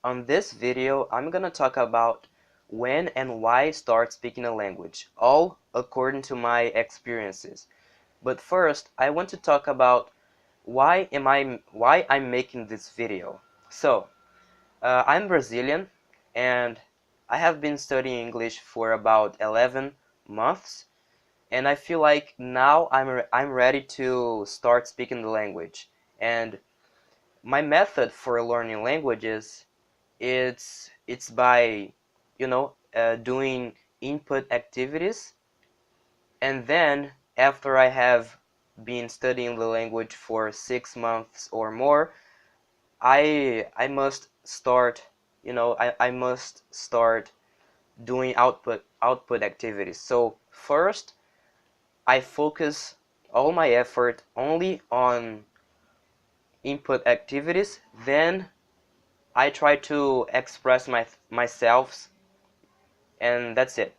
On this video, I'm gonna talk about when and why start speaking a language, all according to my experiences. But first, I want to talk about why I'm making this video. So, I'm Brazilian, and I have been studying English for about 11 months, and I feel like now I'm ready to start speaking the language. And my method for learning languages it's by doing input activities, and then after I have been studying the language for 6 months or more, I must start I must start doing output activities. So first I focus all my effort only on input activities, then I try to express myself, and that's it.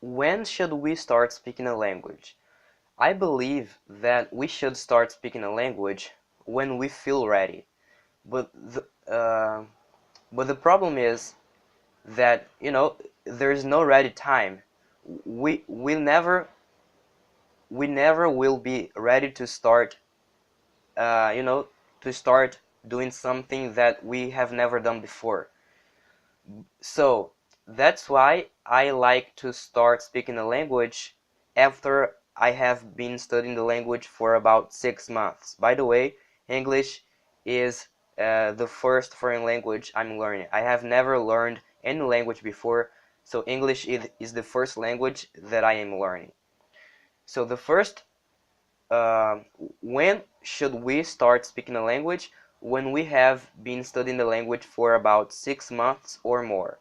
When should we start speaking a language? I believe that we should start speaking a language when we feel ready. But the problem is that there is no ready time. We never will be ready to start uh, you know to start doing something that we have never done before. So that's why I like to start speaking the language after I have been studying the language for about 6 months. By the way, English is the first foreign language I'm learning. I have never learned any language before, so English is the first language that I am learning. So the first, uh, when should we start speaking a language? When we have been studying the language for about 6 months or more.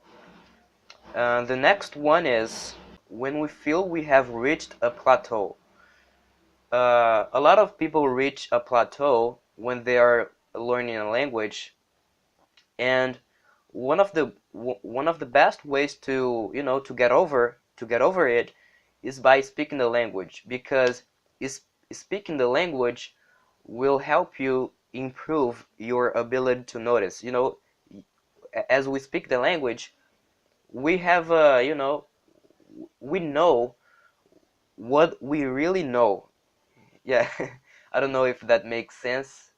The next one is when we feel we have reached a plateau. A lot of people reach a plateau when they are learning a language, and one of the best ways to get over it is by speaking the language, because is speaking the language will help you improve your ability to notice. As we speak the language, we have we know what we really know. Yeah, I don't know if that makes sense,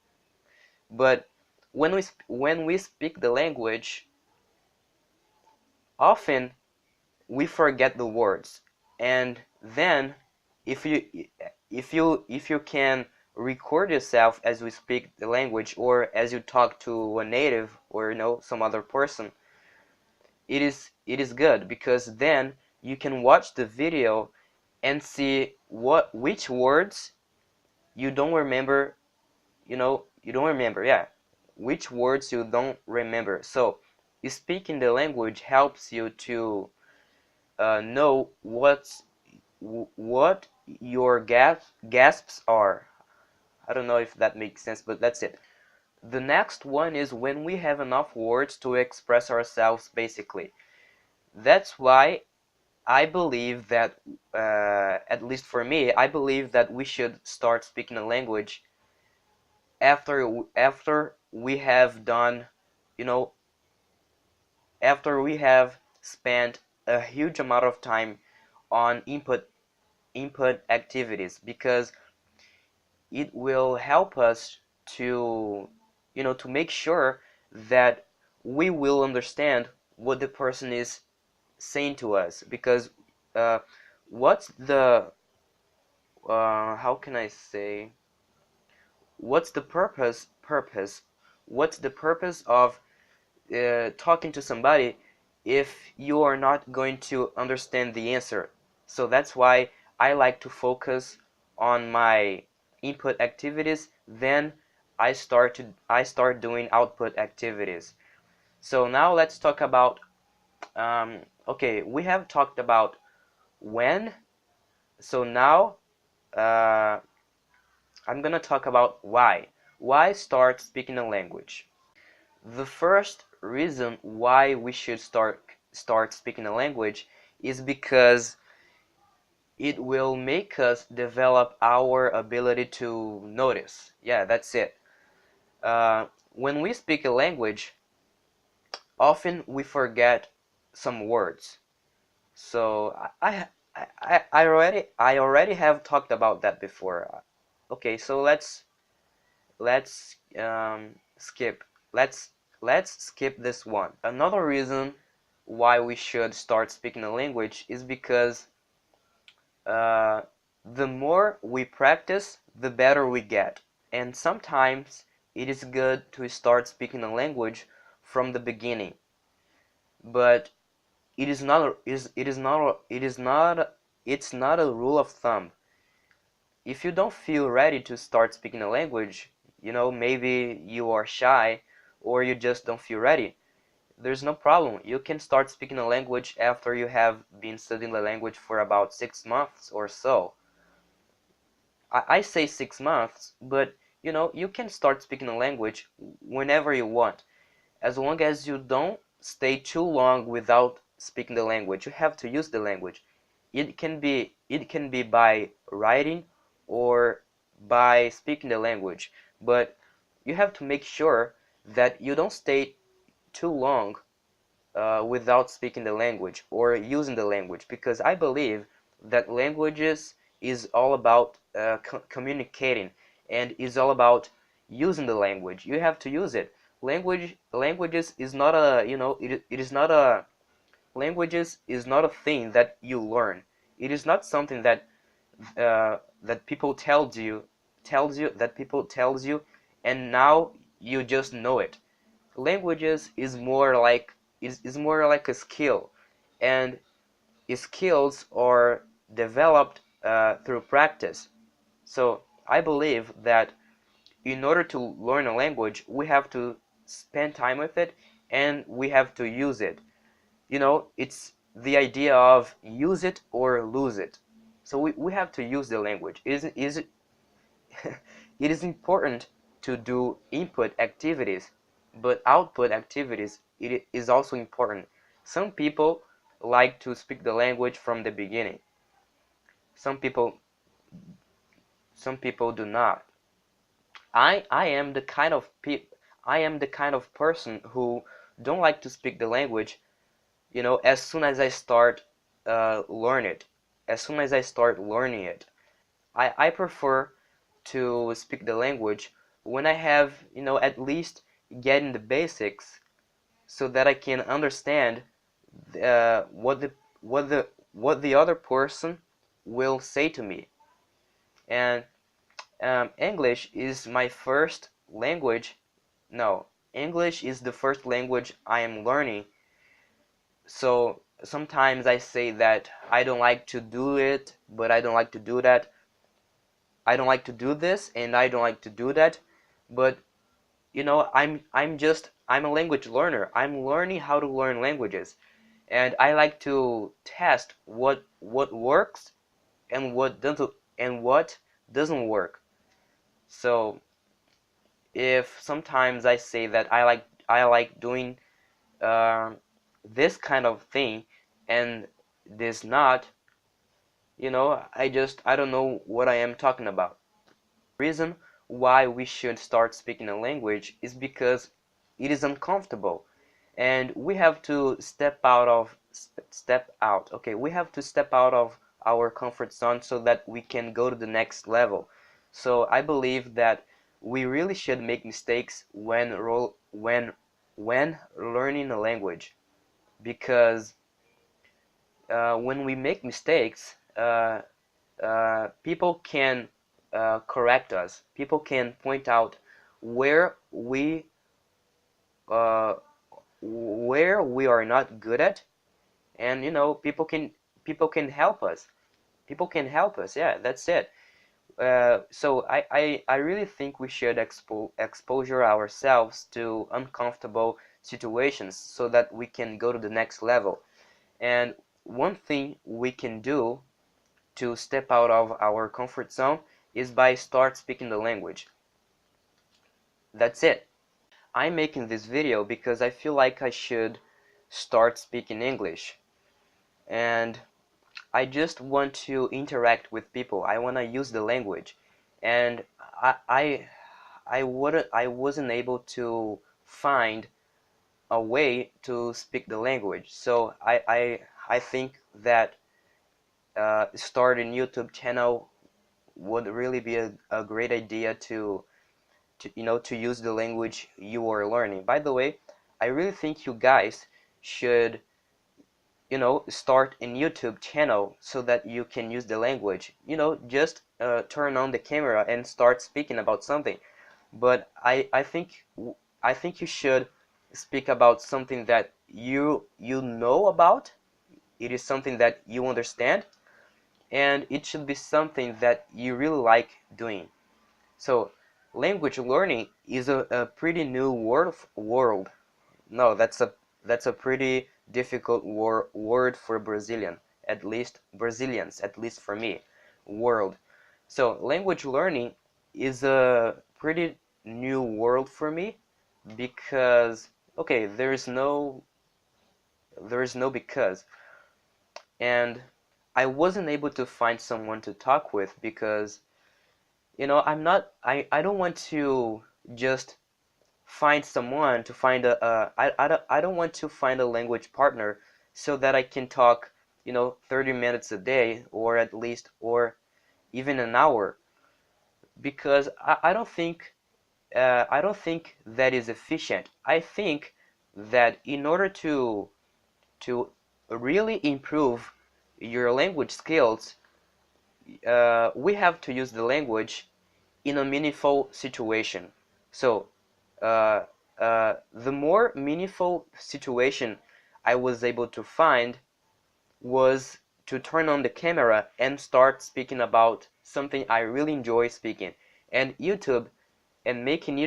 but when we speak the language, often we forget the words, and then if you can record yourself as we speak the language, or as you talk to a native, or some other person, it is good, because then you can watch the video and see which words you don't remember. Yeah, which words you don't remember. So speaking the language helps you to know what your gasps are. I don't know if that makes sense, but that's it. The next one is when we have enough words to express ourselves, basically. That's why I believe that, at least for me, I believe that we should start speaking a language after we have done, you know, after we have spent a huge amount of time on input activities, because it will help us to, to make sure that we will understand what the person is saying to us. Because uh, what's the how can I say, what's the purpose of talking to somebody if you are not going to understand the answer? So that's why I like to focus on my input activities, then I start doing output activities. So now let's talk about, okay, we have talked about when. So now, uh, I'm gonna talk about why. Why start speaking a language? The first reason why we should start speaking a language is because it will make us develop our ability to notice. Yeah, that's it. When we speak a language, often we forget some words. So I already have talked about that before. Okay, so let's skip let's let's skip this one. Another reason why we should start speaking a language is because uh, the more we practice, the better we get. And sometimes it is good to start speaking a language from the beginning, but it's not a rule of thumb. If you don't feel ready to start speaking a language, maybe you are shy or you just don't feel ready, there's no problem. You can start speaking a language after you have been studying the language for about 6 months or so. I say 6 months, but you can start speaking a language whenever you want, as long as you don't stay too long without speaking the language. You have to use the language. It can be by writing or by speaking the language, but you have to make sure that you don't stay too long without speaking the language or using the language, because I believe that languages is all about communicating, and is all about using the language. You have to use it. Languages is not a it is not a languages is not a thing that you learn. It is not something that people tells you, and now you just know it. Languages is more like a skill, and skills are developed through practice. So I believe that in order to learn a language, we have to spend time with it, and we have to use it. It's the idea of use it or lose it. So we have to use the language. It is important to do input activities, but output activities, it is also important. Some people like to speak the language from the beginning. Some people some people do not. I am the kind of person who don't like to speak the language, as soon as I start learn it. As soon as I start learning it. I prefer to speak the language when I have, at least getting the basics, so that I can understand what the other person will say to me. And English is my first language. No, English is the first language I am learning. So sometimes I say that I don't like to do it, but I don't like to do that. I don't like to do this, and I don't like to do that. But I'm a language learner. I'm learning how to learn languages, and I like to test what works and what doesn't work. So if sometimes I say that I like doing uh, this kind of thing, and this not, I don't know what I am talking about. Reason why we should start speaking a language is because it is uncomfortable, and we have to step out of our comfort zone so that we can go to the next level. So I believe that we really should make mistakes when learning a language, because when we make mistakes, people can correct us. People can point out where we uh, where we are not good at, and people can help us. People can help us. Yeah, that's it. So I really think we should exposure ourselves to uncomfortable situations so that we can go to the next level. And one thing we can do to step out of our comfort zone is by start speaking the language. That's it. I'm making this video because I feel like I should start speaking English, and I just want to interact with people. I want to use the language, and I wasn't able to find a way to speak the language. So I think that starting YouTube channel would really be a great idea to use the language you are learning. By the way, I really think you guys should start a YouTube channel so that you can use the language. Just turn on the camera and start speaking about something. But I think you should speak about something that you know about. It is something that you understand, and it should be something that you really like doing. So language learning is a pretty new world. No, that's a pretty difficult word for Brazilian, at least Brazilians, at least for me, world. So language learning is a pretty new world for me because okay, there is no because, and I wasn't able to find someone to talk with because I don't want to just find someone to find I don't want to find a language partner so that I can talk 30 minutes a day, or at least, or even an hour, because I don't think that is efficient. I think that in order to really improve your language skills, we have to use the language in a meaningful situation. So the more meaningful situation I was able to find was to turn on the camera and start speaking about something I really enjoy speaking. And YouTube and making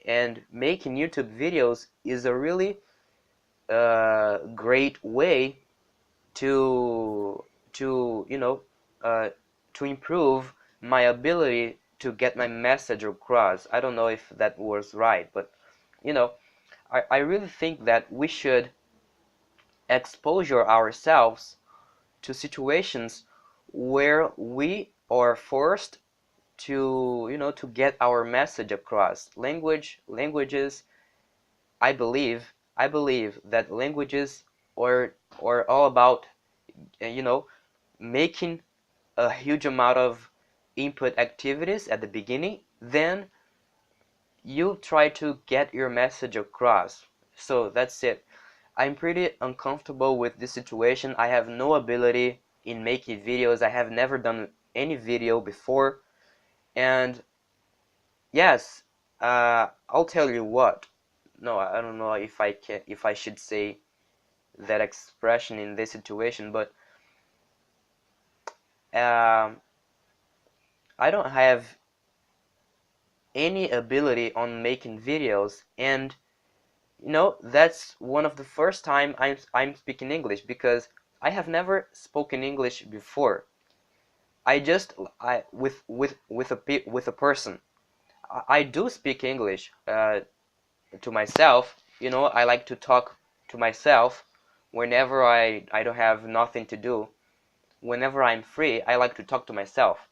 YouTube videos is a really great way to to you know uh, to improve my ability to get my message across. I don't know if that was right, but you know I really think that we should exposure ourselves to situations where we are forced to get our message across. Languages, I believe that languages are all about you know making a huge amount of input activities at the beginning, then you try to get your message across. So that's it. I'm pretty uncomfortable with this situation. I have no ability in making videos. I have never done any video before. And yes, I'll tell you what. No, I don't know if I should say that expression in this situation, but um, I don't have any ability on making videos, and that's one of the first time I'm speaking English, because I have never spoken English before. I with a person. I do speak English to myself. I like to talk to myself whenever I don't have nothing to do. Whenever I'm free, I like to talk to myself.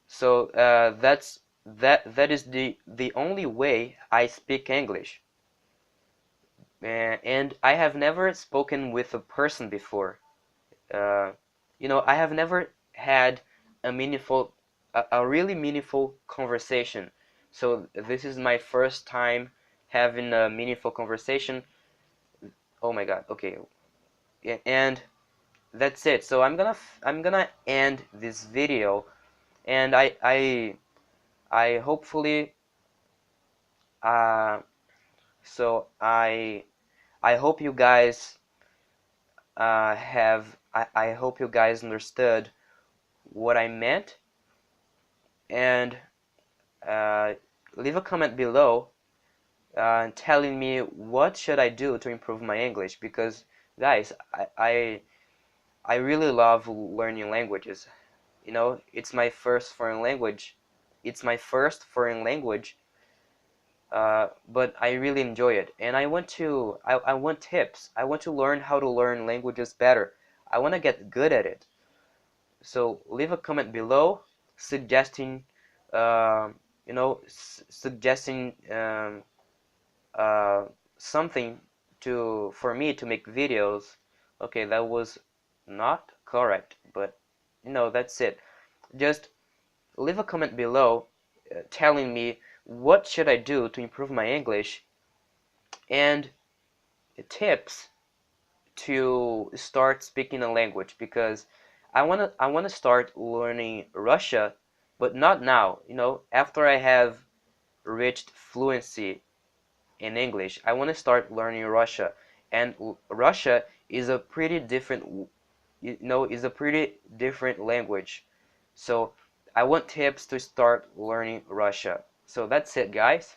So that is the only way I speak English. And I have never spoken with a person before. Uh, I have never had a really meaningful conversation. So this is my first time having a meaningful conversation. Oh my God. Okay. Yeah, and that's it. So I'm gonna end this video, and I hopefully uh so I hope you guys I hope you guys understood what I meant, and uh, leave a comment below telling me what should I do to improve my English, because guys, I really love learning languages. It's my first foreign language. But I really enjoy it, and I want tips. I want to learn how to learn languages better. I want to get good at it. So leave a comment below suggesting, suggesting uh, something for me to make videos. Okay, that was not correct, but that's it. Just leave a comment below telling me what should I do to improve my English and tips to start speaking a language, because I wanna start learning Russia, but not now. After I have reached fluency in English, I want to start learning Russia, and Russia is a pretty different, is a pretty different language. So I want tips to start learning Russia. So that's it, guys.